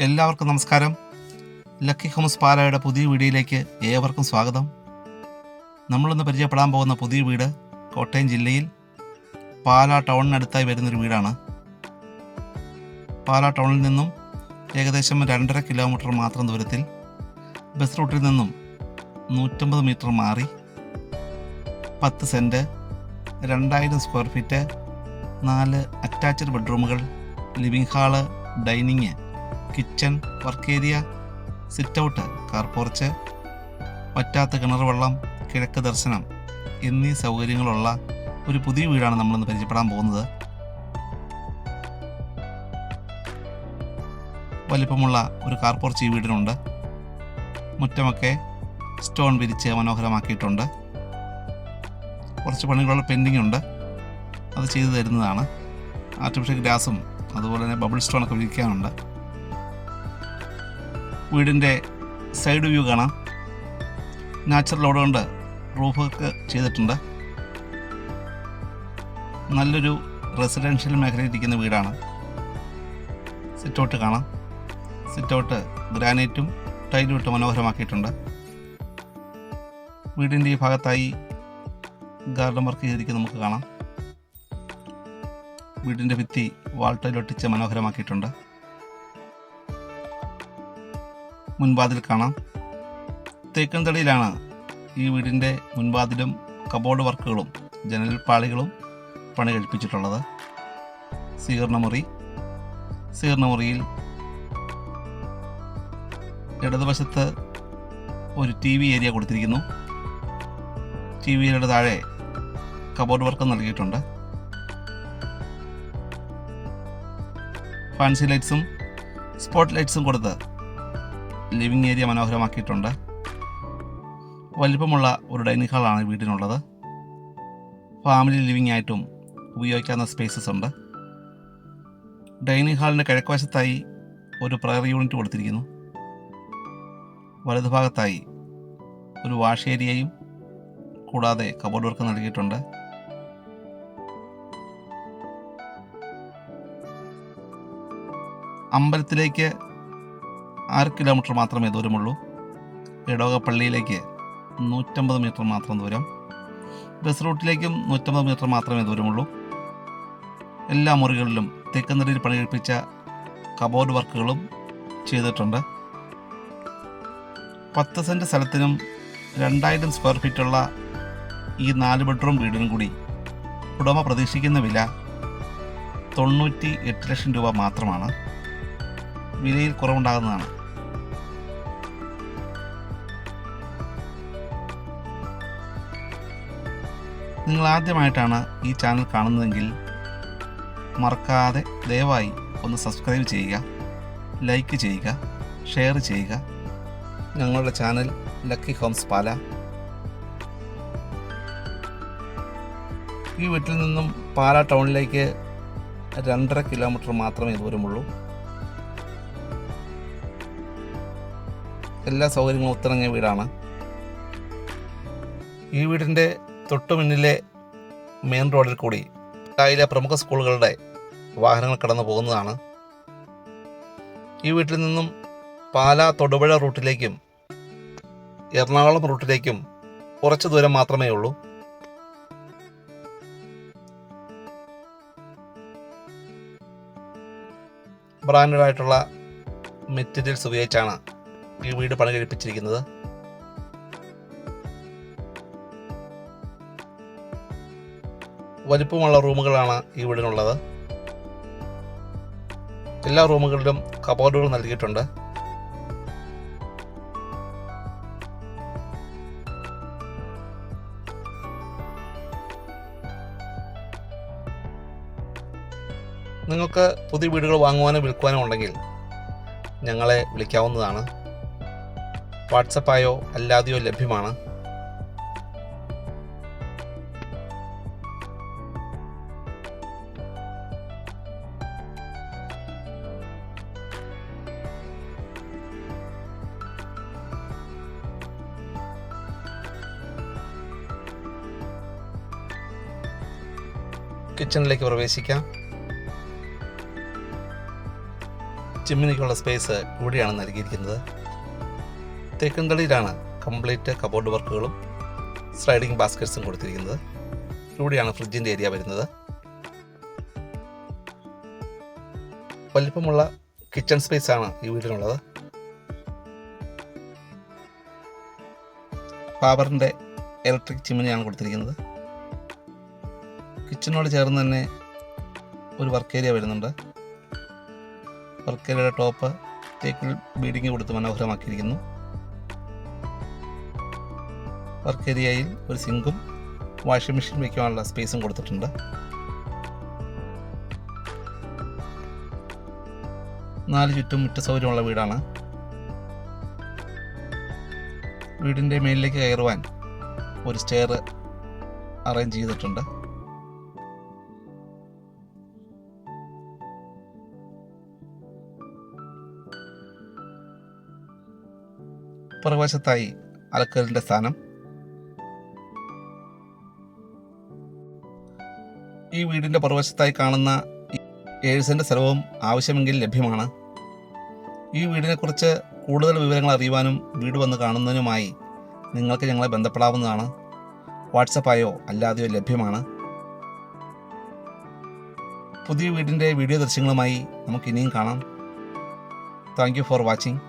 എല്ലാവർക്കും നമസ്കാരം. Lucky Holmes പാലായുടെ പുതിയ വീഡിയോയിലേക്ക് ഏവർക്കും സ്വാഗതം. നമ്മളിന്ന് പരിചയപ്പെടാൻ പോകുന്ന പുതിയ വീട് കോട്ടയം ജില്ലയിൽ പാലാ ടൗണിനടുത്തായി വരുന്നൊരു വീടാണ്. പാലാ ടൗണിൽ നിന്നും ഏകദേശം 2.5 കിലോമീറ്റർ മാത്രം ദൂരത്തിൽ ബസ് റൂട്ടിൽ നിന്നും 150 മീറ്റർ മാറി 10 സെൻറ്റ്, 2000 സ്ക്വയർ ഫീറ്റ്, 4 അറ്റാച്ച്ഡ് ബെഡ്റൂമുകൾ, living hall, dining, kitchen, work area, sit out, car porch, വറ്റാത്ത കിണർ വെള്ളം, കിഴക്ക് ദർശനം എന്നീ സൗകര്യങ്ങളുള്ള ഒരു പുതിയ വീടാണ് നമ്മളിന്ന് പരിചയപ്പെടാൻ പോകുന്നത്. വലിപ്പമുള്ള ഒരു കാർ പോർച്ച് ഈ വീടിനുണ്ട്. മുറ്റമൊക്കെ സ്റ്റോൺ വിരിച്ച് മനോഹരമാക്കിയിട്ടുണ്ട്. കുറച്ച് പണികളുള്ള പെൻഡിങ് ഉണ്ട്, അത് ചെയ്തു തരുന്നതാണ്. ആർട്ടിഫിഷ്യൽ ഗ്രാസും അതുപോലെ തന്നെ ബബിൾ സ്റ്റോണൊക്കെ വിരിക്കാനുണ്ട്. വീടിൻ്റെ സൈഡ് വ്യൂ കാണാം. നാച്ചുറൽ ഓട് കൊണ്ട് റൂഫൊക്കെ ചെയ്തിട്ടുണ്ട്. നല്ലൊരു റെസിഡൻഷ്യൽ മേഖലയിൽ ഇരിക്കുന്ന വീടാണ്. സിറ്റൗട്ട് കാണാം. സിറ്റൗട്ട് ഗ്രാനൈറ്റും ടൈലും ഇട്ട് മനോഹരമാക്കിയിട്ടുണ്ട്. വീടിൻ്റെ ഈ ഭാഗത്തായി ഗാർഡൻ വർക്ക് ചെയ്തിരിക്കുന്നത് നമുക്ക് കാണാം. വീടിൻ്റെ ഭിത്തി വാൾ ടൈലൊട്ടിച്ച് മനോഹരമാക്കിയിട്ടുണ്ട്. മുൻവാതിൽ കാണാം. തേക്കൻ തടിയിലാണ് ഈ വീടിൻ്റെ മുൻവാതിലും കബോർഡ് വർക്കുകളും ജനൽ പാളികളും പണി കഴിപ്പിച്ചിട്ടുള്ളത്. സ്വീകരണമുറിയിൽ ഇടതുവശത്ത് ഒരു TV ഏരിയ കൊടുത്തിരിക്കുന്നു. TVയുടെ താഴെ കബോർഡ് വർക്ക് നൽകിയിട്ടുണ്ട്. ഫാൻസി ലൈറ്റ്സും സ്പോട്ട് ലൈറ്റ്സും കൊടുത്ത് ലിവിംഗ് ഏരിയ മനോഹരമാക്കിയിട്ടുണ്ട്. വലിപ്പമുള്ള ഒരു ഡൈനിങ് ഹാളാണ് വീടിനുള്ളത്. ഫാമിലി ലിവിംഗ് ആയിട്ടും ഉപയോഗിക്കാവുന്ന സ്പേസസ് ഉണ്ട്. ഡൈനിങ് ഹാളിൻ്റെ കിഴക്കുവശത്തായി ഒരു പ്രയർ യൂണിറ്റ് കൊടുത്തിരിക്കുന്നു. വലതുഭാഗത്തായി ഒരു വാഷ് ഏരിയയും കൂടാതെ കബോർഡ് വർക്ക് നൽകിയിട്ടുണ്ട്. അമ്പലത്തിലേക്ക് 6 കിലോമീറ്റർ മാത്രമേ ദൂരമുള്ളൂ. ഇടവകപ്പള്ളിയിലേക്ക് 150 മീറ്റർ മാത്രം ദൂരം. ബസ് റൂട്ടിലേക്കും 150 മീറ്റർ മാത്രമേ ദൂരമുള്ളൂ. എല്ലാ മുറികളിലും തെക്കുനിരയിൽ പണി കഴിപ്പിച്ച കബോർഡ് വർക്കുകളും ചെയ്തിട്ടുണ്ട്. 10 സെൻറ്റ് സ്ഥലത്തിനും 2000 സ്ക്വയർ ഫീറ്റുള്ള ഈ 4 ബെഡ്റൂം വീടിനും കൂടി ഉടമ പ്രതീക്ഷിക്കുന്ന വില 98 ലക്ഷം രൂപ മാത്രമാണ്. വിലയിൽ കുറവുണ്ടാകുന്നതാണ്. നിങ്ങൾ ആദ്യമായിട്ടാണ് ഈ ചാനൽ കാണുന്നതെങ്കിൽ മറക്കാതെ ദയവായി ഒന്ന് സബ്സ്ക്രൈബ് ചെയ്യുക, ലൈക്ക് ചെയ്യുക, ഷെയർ ചെയ്യുക. ഞങ്ങളുടെ ചാനൽ ലക്കി ഹോംസ് പാല. ഈ വീട്ടിൽ നിന്നും പാലാ ടൗണിലേക്ക് 2.5 കിലോമീറ്റർ മാത്രമേ ദൂരമുള്ളൂ. എല്ലാ സൗകര്യങ്ങളും ഒത്തിണങ്ങിയ വീടാണ്. ഈ വീടിൻ്റെ തൊട്ടു മുന്നിലെ മെയിൻ റോഡിൽ കൂടി ജില്ലയിലെ പ്രമുഖ സ്കൂളുകളുടെ വാഹനങ്ങൾ കടന്നു പോകുന്നതാണ്. ഈ വീട്ടിൽ നിന്നും പാലാ തൊടുപുഴ റൂട്ടിലേക്കും എറണാകുളം റൂട്ടിലേക്കും കുറച്ച് ദൂരം മാത്രമേ ഉള്ളൂ. ബ്രാൻഡഡ് ആയിട്ടുള്ള മെറ്റീരിയൽസ് ഉപയോഗിച്ചാണ് ഈ വീട് പണി കഴിപ്പിച്ചിരിക്കുന്നത്. വലിപ്പമുള്ള റൂമുകളാണ് ഈ വീടിനുള്ളത്. എല്ലാ റൂമുകളിലും കബോർഡുകൾ നൽകിയിട്ടുണ്ട്. നിങ്ങൾക്ക് പുതിയ വീടുകൾ വാങ്ങുവാനോ വിൽക്കുവാനോ ഉണ്ടെങ്കിൽ ഞങ്ങളെ വിളിക്കാവുന്നതാണ്. വാട്സപ്പായോ അല്ലാതെയോ ലഭ്യമാണ്. കിച്ചണിലേക്ക് പ്രവേശിക്കാം. ചിമ്മിനിക്കുള്ള സ്പേസ് ഇവിടെയാണ് നൽകിയിരിക്കുന്നത്. തേക്കുംതടിയിലാണ് കംപ്ലീറ്റ് കബോർഡ് വർക്കുകളും സ്ലൈഡിംഗ് ബാസ്ക്കറ്റ്സും കൊടുത്തിരിക്കുന്നത്. ഇവിടെയാണ് ഫ്രിഡ്ജിൻ്റെ ഏരിയ വരുന്നത്. വലിപ്പമുള്ള കിച്ചൺ സ്പേസ് ആണ് ഈ വീടിനുള്ളത്. ഫാബറിൻ്റെ ഇലക്ട്രിക് ചിമ്മിനിയാണ് കൊടുത്തിരിക്കുന്നത്. കിച്ചണോട് ചേർന്ന് തന്നെ ഒരു വർക്ക് ഏരിയ വരുന്നുണ്ട്. വർക്ക് ഏരിയയുടെ ടോപ്പ് തേക്കിൽ ബീഡിങ് കൊടുത്ത് മനോഹരമാക്കിയിരിക്കുന്നു. വർക്ക് ഏരിയയിൽ ഒരു സിങ്കും വാഷിംഗ് മെഷീൻ വയ്ക്കാനുള്ള സ്പേസും കൊടുത്തിട്ടുണ്ട്. 4 ചുറ്റും മുറ്റ സൗകര്യമുള്ള വീടാണ്. വീടിൻ്റെ മേലിലേക്ക് കയറുവാൻ ഒരു സ്റ്റെയർ അറേഞ്ച് ചെയ്തിട്ടുണ്ട്. പുറകുവശത്തായി അലക്കലിൻ്റെ സ്ഥാനം. ഈ വീടിൻ്റെ പുറകുവശത്തായി കാണുന്ന 7 സെൻറ്റ് സ്ഥലവും ആവശ്യമെങ്കിൽ ലഭ്യമാണ്. ഈ വീടിനെക്കുറിച്ച് കൂടുതൽ വിവരങ്ങൾ അറിയുവാനും വീട് വന്ന് കാണുന്നതിനുമായി നിങ്ങൾക്ക് ഞങ്ങളെ ബന്ധപ്പെടാവുന്നതാണ്. വാട്സപ്പായോ അല്ലാതെയോ ലഭ്യമാണ്. പുതിയ വീടിൻ്റെ വീഡിയോ ദൃശ്യങ്ങളുമായി നമുക്ക് ഇനിയും കാണാം. Thank you for watching.